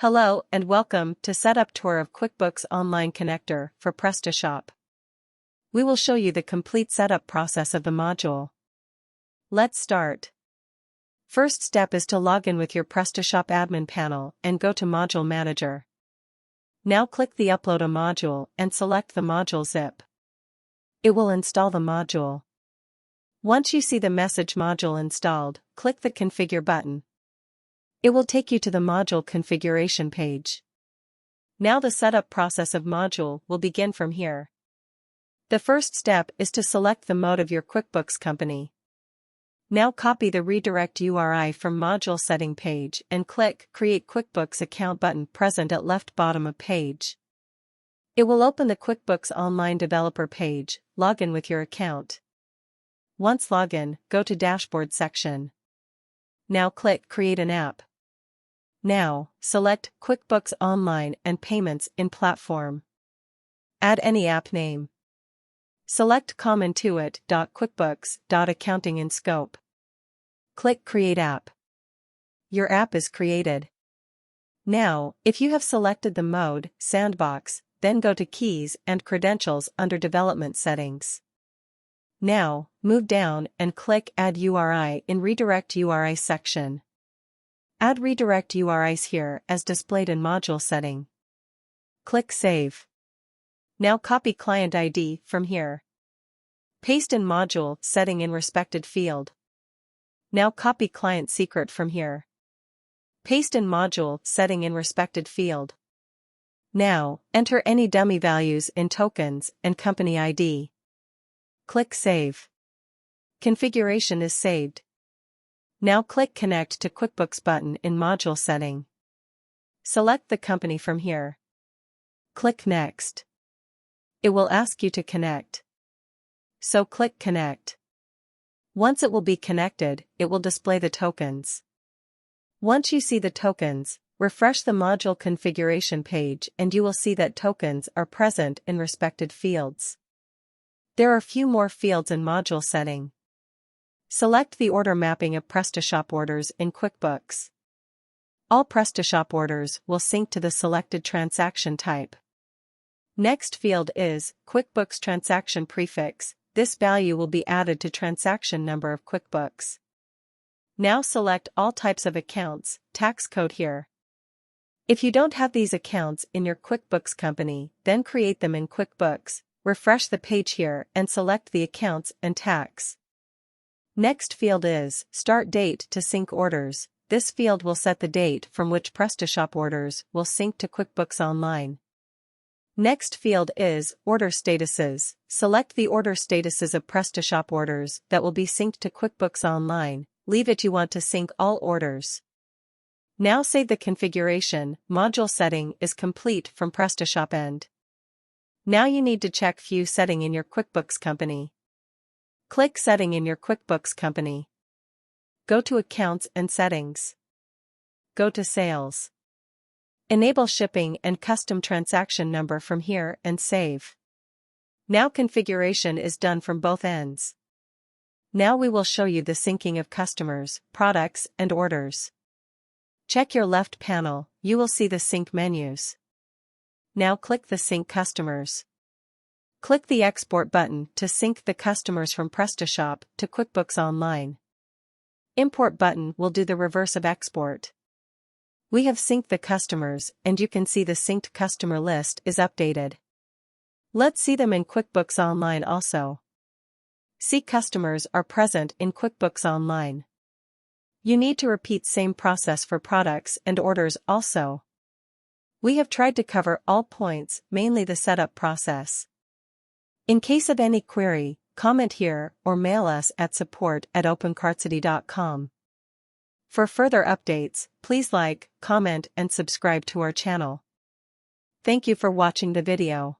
Hello and welcome to Setup Tour of QuickBooks Online Connector for Prestashop. We will show you the complete setup process of the module. Let's start. First step is to log in with your Prestashop admin panel and go to Module Manager. Now click the Upload a Module and select the module zip. It will install the module. Once you see the message module installed, click the Configure button. It will take you to the module configuration page. Now the setup process of module will begin from here. The first step is to select the mode of your QuickBooks company. Now copy the redirect URI from module setting page and click Create QuickBooks Account button present at left bottom of page. It will open the QuickBooks Online Developer page. Log in with your account. Once login, go to Dashboard section. Now click Create an app. Now, select QuickBooks Online and Payments in Platform. Add any app name. Select ComIntuit.QuickBooks.Accounting in Scope. Click Create App. Your app is created. Now, if you have selected the mode, Sandbox, then go to Keys and Credentials under Development Settings. Now, move down and click Add URI in Redirect URI section. Add redirect URIs here as displayed in module setting. Click Save. Now copy client ID from here. Paste in module setting in respected field. Now copy client secret from here. Paste in module setting in respected field. Now, enter any dummy values in tokens and company ID. Click Save. Configuration is saved. Now click Connect to QuickBooks button in Module Setting. Select the company from here. Click Next. It will ask you to connect. So click Connect. Once it will be connected, it will display the tokens. Once you see the tokens, refresh the module configuration page and you will see that tokens are present in respected fields. There are few more fields in module setting. Select the order mapping of Prestashop orders in QuickBooks. All Prestashop orders will sync to the selected transaction type. Next field is QuickBooks Transaction Prefix. This value will be added to transaction number of QuickBooks. Now select all types of accounts, tax code here. If you don't have these accounts in your QuickBooks company, then create them in QuickBooks, refresh the page here and select the accounts and tax. Next field is Start Date to sync orders. This field will set the date from which Prestashop orders will sync to QuickBooks Online. Next field is Order Statuses. Select the order statuses of Prestashop orders that will be synced to QuickBooks Online. Leave it you want to sync all orders. Now save the configuration. Module setting is complete from Prestashop end. Now you need to check View setting in your QuickBooks company. Click Setting in your QuickBooks company. Go to Accounts and Settings. Go to Sales. Enable shipping and custom transaction number from here and save. Now configuration is done from both ends. Now we will show you the syncing of customers, products, and orders. Check your left panel, you will see the sync menus. Now click the Sync Customers. Click the Export button to sync the customers from Prestashop to QuickBooks Online. Import button will do the reverse of export. We have synced the customers and you can see the synced customer list is updated. Let's see them in QuickBooks Online also. See customers are present in QuickBooks Online. You need to repeat same process for products and orders also. We have tried to cover all points, mainly the setup process. In case of any query, comment here or mail us at support@opencartcity.com. For further updates, please like, comment and subscribe to our channel. Thank you for watching the video.